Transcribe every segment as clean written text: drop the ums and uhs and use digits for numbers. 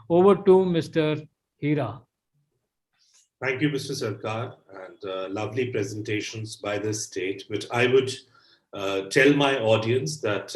Over to Mr. Hira. Thank you, Mr. Sarkar, and lovely presentations by the state. But I would tell my audience that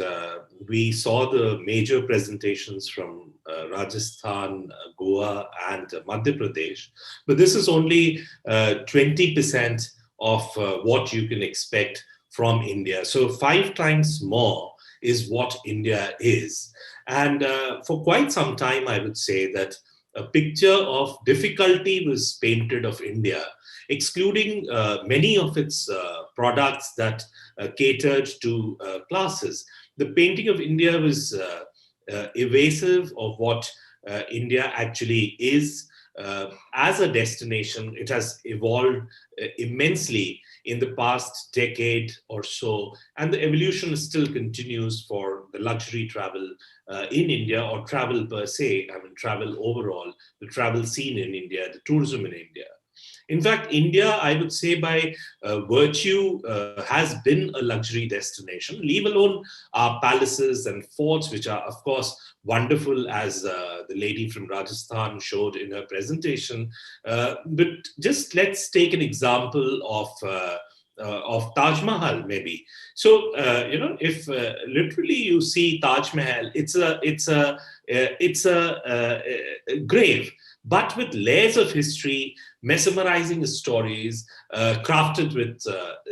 we saw the major presentations from Rajasthan, Goa, and Madhya Pradesh. But this is only 20% of what you can expect from India. So 5 times more is what India is. And for quite some time, I would say that a picture of difficulty was painted of India, excluding many of its products that catered to classes. The painting of India was evasive of what India actually is. As a destination, it has evolved immensely in the past decade or so, and the evolution still continues for the luxury travel in India, or travel per se. I mean, travel overall, the travel scene in India, the tourism in India. In fact, India, I would say, by virtue, has been a luxury destination, leave alone our palaces and forts, which are, of course, wonderful, as the lady from Rajasthan showed in her presentation. But just let's take an example of Taj Mahal, maybe. So, if literally you see Taj Mahal, it's a grave, but with layers of history, mesmerizing stories, crafted with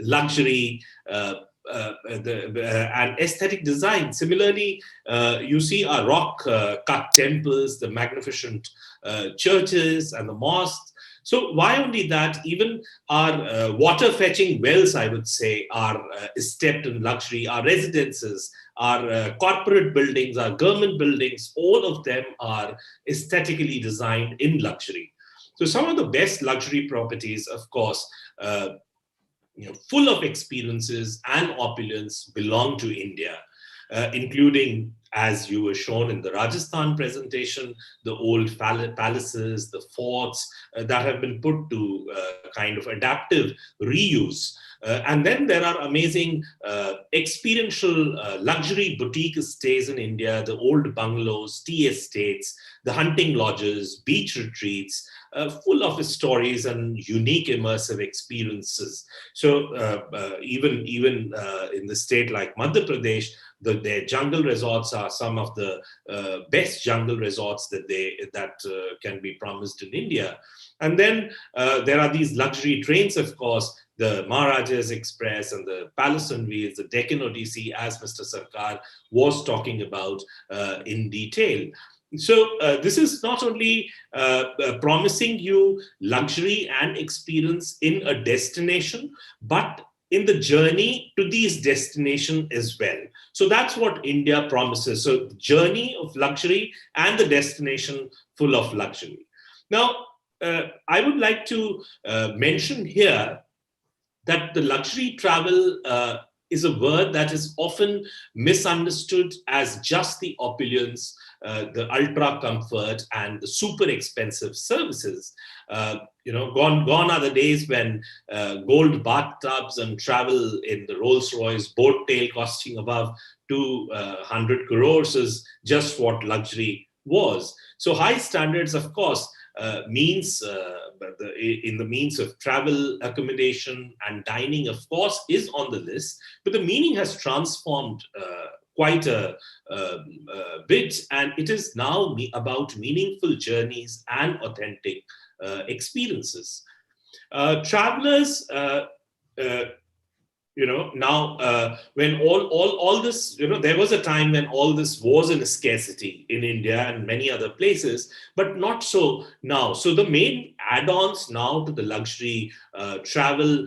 luxury and aesthetic design. Similarly, you see our rock-cut temples, the magnificent churches and the mosques. So why only that? Even our water-fetching wells, I would say, are steeped in luxury. Our residences, our corporate buildings, our government buildings, all of them are aesthetically designed in luxury. So some of the best luxury properties, of course, full of experiences and opulence, belong to India, including, as you were shown in the Rajasthan presentation, the old palaces, the forts that have been put to kind of adaptive reuse. And then there are amazing experiential luxury boutique stays in India, the old bungalows, tea estates, the hunting lodges, beach retreats, full of stories and unique immersive experiences. So even in the state like Madhya Pradesh, their jungle resorts are some of the best jungle resorts that can be promised in India. And then there are these luxury trains, of course, the Maharajas Express and the Palace on Wheels, the Deccan Odyssey, as Mr. Sarkar was talking about in detail. So this is not only promising you luxury and experience in a destination, but in the journey to these destinations as well. So that's what India promises. So the journey of luxury and the destination full of luxury. Now, I would like to mention here that the luxury travel is a word that is often misunderstood as just the opulence, the ultra comfort, and the super expensive services. Gone are the days when gold bathtubs and travel in the Rolls-Royce boat tail costing above 200 crores is just what luxury was. So high standards, of course, means in the means of travel, accommodation, and dining, of course, is on the list, but the meaning has transformed quite a bit, and it is now about meaningful journeys and authentic experiences. Travelers now when all this, there was a time when all this was in a scarcity in India and many other places, but not so now. So the main add-ons now to the luxury travel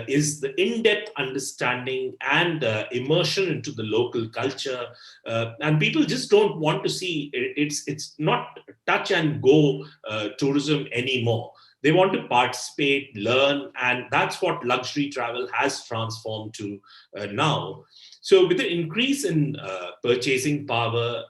is the in-depth understanding and immersion into the local culture, and people just don't want to see it's not touch and go tourism anymore. They want to participate, learn, and that's what luxury travel has transformed to now. So with the increase in purchasing power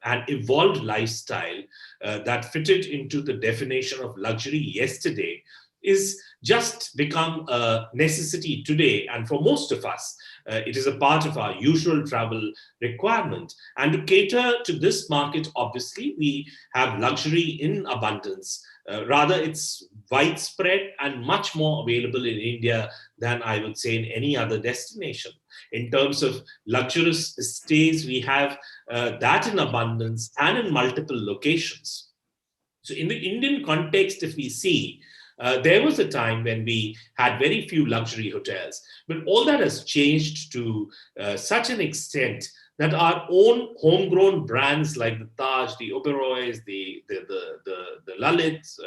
and evolved lifestyle that fitted into the definition of luxury yesterday is just become a necessity today. And for most of us, It is a part of our usual travel requirement. And to cater to this market, obviously, we have luxury in abundance. Rather, it's widespread and much more available in India than I would say in any other destination. In terms of luxurious stays, we have that in abundance and in multiple locations. So, in the Indian context, if we see, there was a time when we had very few luxury hotels, but all that has changed to such an extent that our own homegrown brands like the Taj, the Oberois, the Lalits,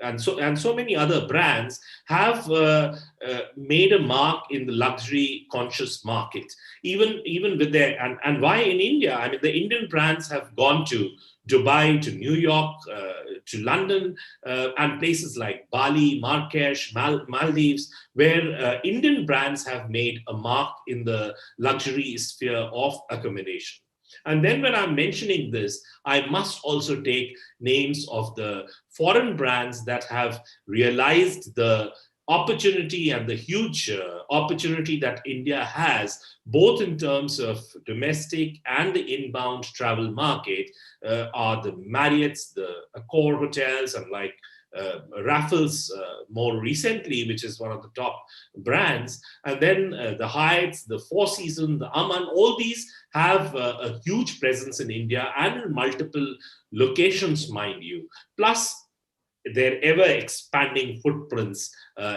and so many other brands have made a mark in the luxury conscious market. Even with their and why in India? I mean, the Indian brands have gone to Dubai, to New York, to London, and places like Bali, Marrakesh, Maldives, where Indian brands have made a mark in the luxury sphere of accommodation. And then when I'm mentioning this, I must also take names of the foreign brands that have realized the opportunity and the huge opportunity that India has, both in terms of domestic and the inbound travel market, are the Marriott's, the Accor hotels, and like Raffles more recently, which is one of the top brands, and then the Hyatts, the Four Seasons, the Aman, all these have a huge presence in India and in multiple locations, mind you. Plus, their ever expanding footprints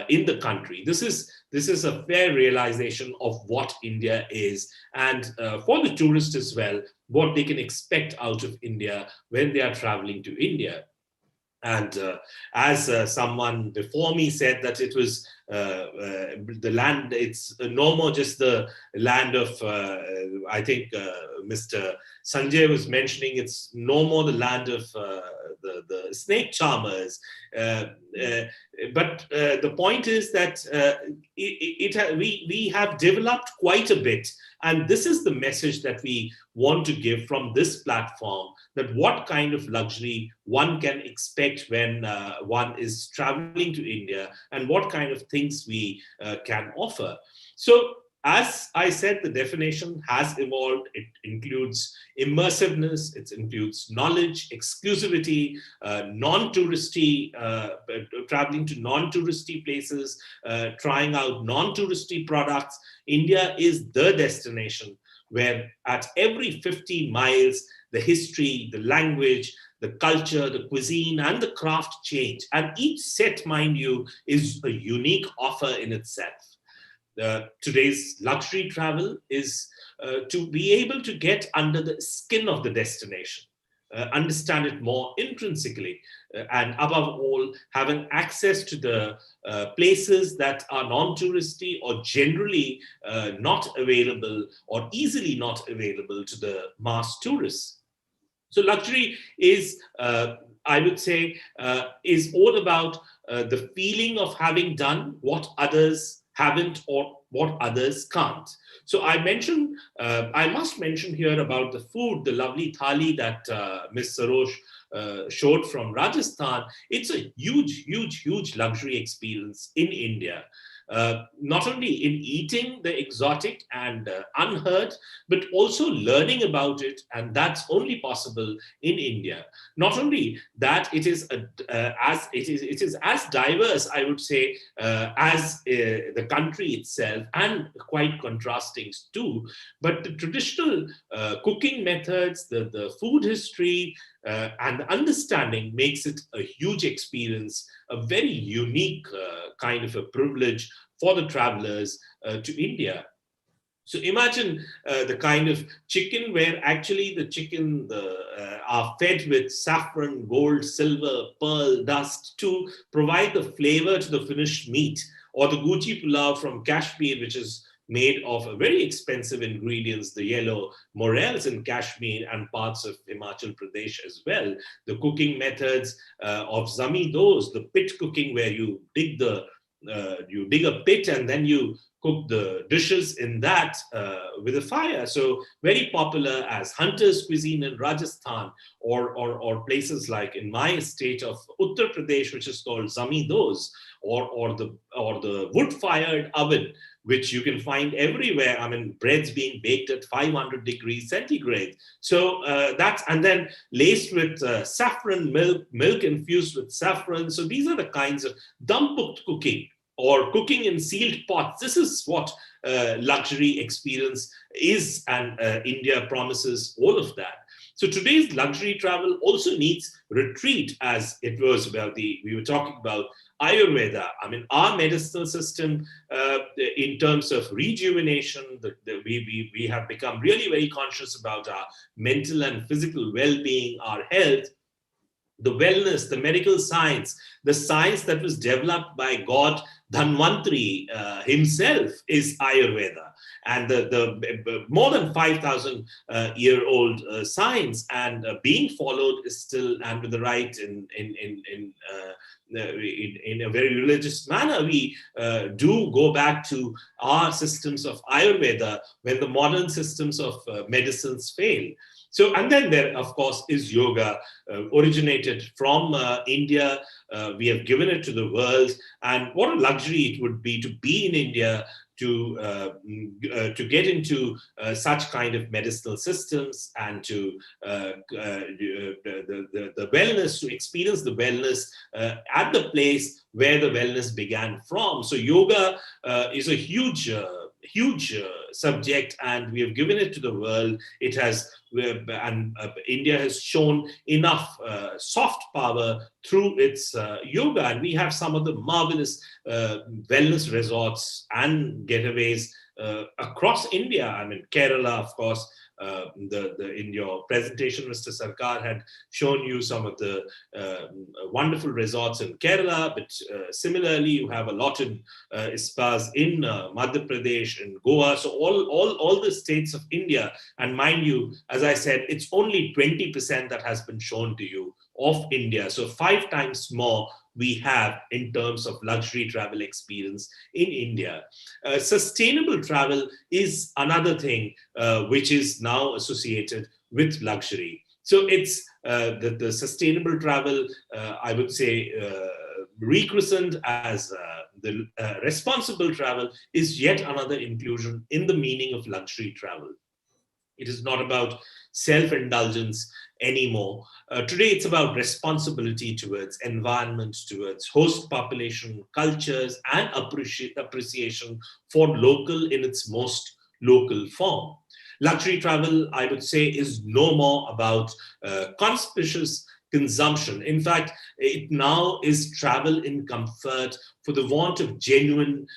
in the country. This is a fair realization of what India is, and for the tourist as well, what they can expect out of India when they are traveling to India. And as someone before me said, that it was the land, it's no more just the land of, I think Mr. Sanjay was mentioning, it's no more the land of the snake charmers. But the point is that we have developed quite a bit. And this is the message that we want to give from this platform, that what kind of luxury one can expect when one is traveling to India, and what kind of things we can offer. So, as I said, the definition has evolved. It includes immersiveness, it includes knowledge, exclusivity, non-touristy, traveling to non-touristy places, trying out non-touristy products. India is the destination where at every 50 miles, the history, the language, the culture, the cuisine, and the craft change. And each set, mind you, is a unique offer in itself. Today's luxury travel is to be able to get under the skin of the destination, understand it more intrinsically, and above all, having access to the places that are non-touristy or generally not available or easily not available to the mass tourists. So luxury is, I would say, is all about the feeling of having done what others haven't or what others can't. So I must mention here about the food, the lovely thali that Ms. Sarosh showed from Rajasthan. It's a huge luxury experience in India. Not only in eating the exotic and unheard, but also learning about it, and that's only possible in India. Not only that, it is as diverse, I would say, as the country itself, and quite contrasting too. But the traditional cooking methods, the food history, and the understanding makes it a huge experience, a very unique kind of a privilege for the travelers to India. So imagine the kind of chicken where actually the chicken are fed with saffron, gold, silver, pearl, dust to provide the flavor to the finished meat, or the Guji pulao from Kashmir, which is made of very expensive ingredients, the yellow morels in Kashmir and parts of Himachal Pradesh as well. The cooking methods of zami dos, the pit cooking, where you dig a pit and then you cook the dishes in that with a fire. So very popular as hunters' cuisine in Rajasthan, or places like in my state of Uttar Pradesh, which is called Zamidos, or the wood-fired oven, which you can find everywhere. I mean, breads being baked at 500 degrees centigrade. So and then laced with saffron milk infused with saffron. So these are the kinds of dum-cooked cooking, or cooking in sealed pots. This is what luxury experience is, and India promises all of that. So today's luxury travel also needs retreat, as it was about we were talking about Ayurveda. I mean, our medicinal system, in terms of rejuvenation, we have become really very conscious about our mental and physical well-being, our health, the wellness, the medical science, the science that was developed by God Dhanvantri himself is Ayurveda, and the more than 5,000 year old science, and being followed is still, and with the right in a very religious manner. We do go back to our systems of Ayurveda when the modern systems of medicines fail. So, and then there, of course, is yoga, originated from India. We have given it to the world, and what a luxury it would be to be in India, to get into such kind of medicinal systems, and to the wellness, to experience the wellness at the place where the wellness began from. So yoga is a huge subject, and we have given it to the world. It has, and India has shown enough soft power through its yoga, and we have some of the marvelous wellness resorts and getaways across India. I mean, Kerala, of course. In your presentation, Mr. Sarkar had shown you some of the wonderful resorts in Kerala, but similarly, you have a lot in spas in Madhya Pradesh and Goa. So all the states of India, and mind you, as I said, it's only 20% that has been shown to you of India. So 5 times more we have in terms of luxury travel experience in India. Sustainable travel is another thing which is now associated with luxury. So it's the sustainable travel, I would say, rechristened as the responsible travel, is yet another inclusion in the meaning of luxury travel. It is not about self-indulgence anymore. Today, it's about responsibility towards environment, towards host population, cultures, and appreciation for local in its most local form. Luxury travel, I would say, is no more about conspicuous consumption. In fact, it now is travel in comfort for the want of genuine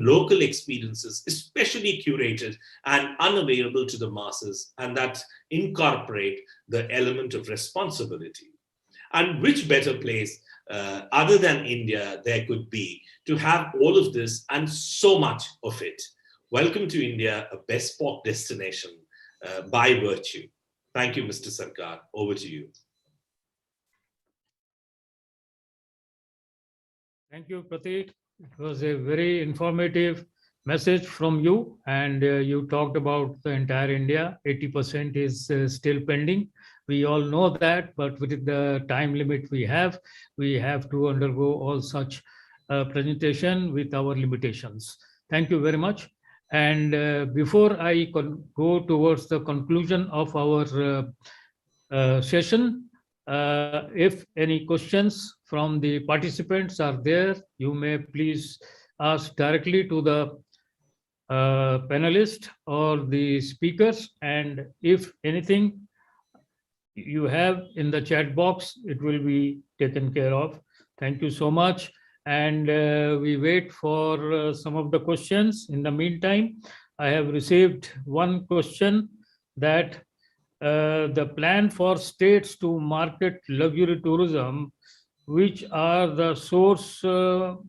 local experiences, especially curated and unavailable to the masses, and that incorporate the element of responsibility. And which better place other than India there could be to have all of this and so much of it? Welcome to India, a bespoke destination by virtue. Thank you, Mr. Sarkar. Over to you. Thank you, Prateek. It was a very informative message from you, and you talked about the entire India. 80% is still pending. We all know that, but with the time limit we have to undergo all such presentation with our limitations. Thank you very much. And before I go towards the conclusion of our session, if any questions from the participants are there, you may please ask directly to the panelist or the speakers. And if anything you have in the chat box, it will be taken care of. Thank you so much. And we wait for some of the questions. In the meantime, I have received one question that the plan for states to market luxury tourism, which are the source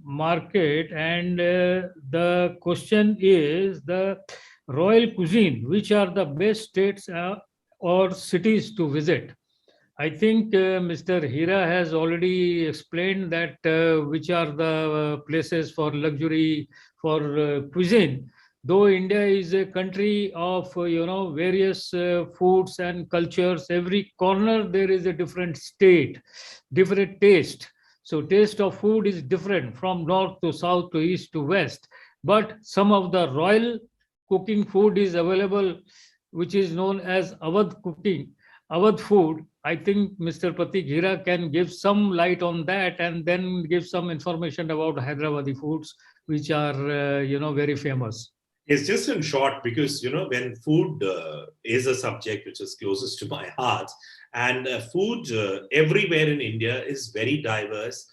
market, and the question is the royal cuisine, which are the best states or cities to visit. I think Mr. Hira has already explained that which are the places for luxury for cuisine. Though India is a country of various foods and cultures, every corner there is a different state, different taste. So taste of food is different from north to south to east to west. But some of the royal cooking food is available, which is known as Awadh cooking, Awadh food. I think Mr. Prateek Hira can give some light on that and then give some information about Hyderabadi foods, which are very famous. It's just in short because when food is a subject which is closest to my heart, and food everywhere in India is very diverse.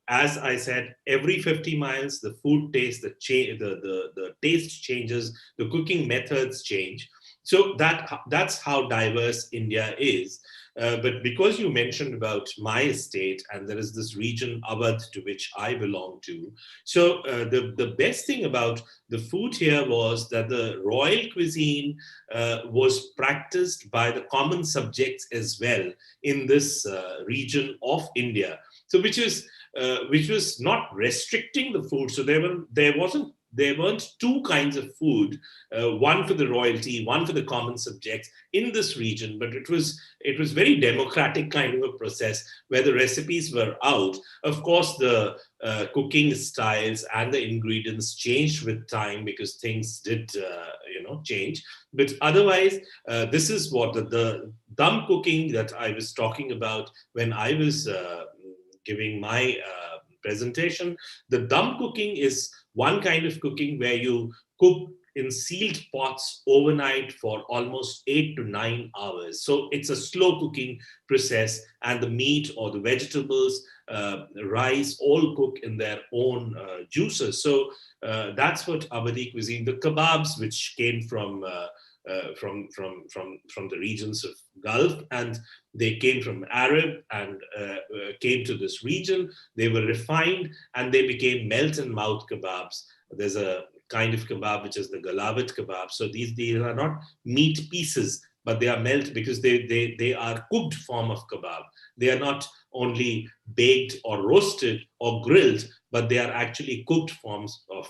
As I said, every 50 miles, the food taste, the taste changes, the cooking methods change. So that's how diverse India is. But because you mentioned about my estate, and there is this region Awadh to which I belong to, so the best thing about the food here was that the royal cuisine was practiced by the common subjects as well in this region of India. So which was not restricting the food. So there weren't two kinds of food, one for the royalty, one for the common subjects in this region, but it was very democratic kind of a process where the recipes were out. Of course, the cooking styles and the ingredients changed with time because things did change. But otherwise, this is what the dum cooking that I was talking about when I was giving my presentation. The dum cooking is one kind of cooking where you cook in sealed pots overnight for almost 8 to 9 hours. So it's a slow cooking process, and the meat or the vegetables, rice, all cook in their own juices. So that's what Awadhi cuisine. The kebabs, which came from the regions of Gulf, and they came from Arab and came to this region. They were refined and they became melt and mouth kebabs. There's a kind of kebab which is the Galavat kebab. So these are not meat pieces, but they are melt because they are cooked form of kebab. They are not only baked or roasted or grilled, but they are actually cooked forms of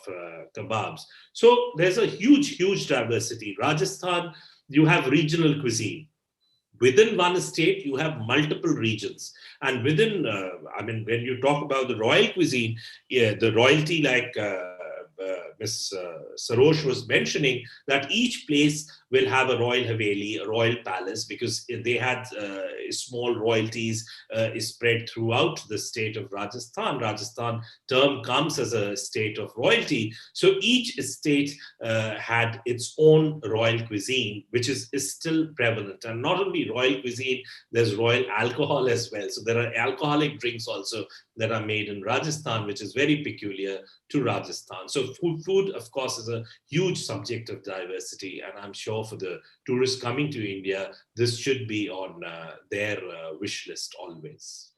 kebabs. So there's a huge diversity. Rajasthan, you have regional cuisine. Within one state, you have multiple regions. And within, when you talk about the royal cuisine, yeah, the royalty, like Miss Sarosh was mentioning, that each place will have a royal haveli, a royal palace, because they had small royalties spread throughout the state of Rajasthan. Rajasthan term comes as a state of royalty. So each state had its own royal cuisine, which is still prevalent. And not only royal cuisine, there's royal alcohol as well. So there are alcoholic drinks also that are made in Rajasthan, which is very peculiar to Rajasthan. So food, of course, is a huge subject of diversity. And I'm sure for the tourists coming to India, this should be on their wish list always.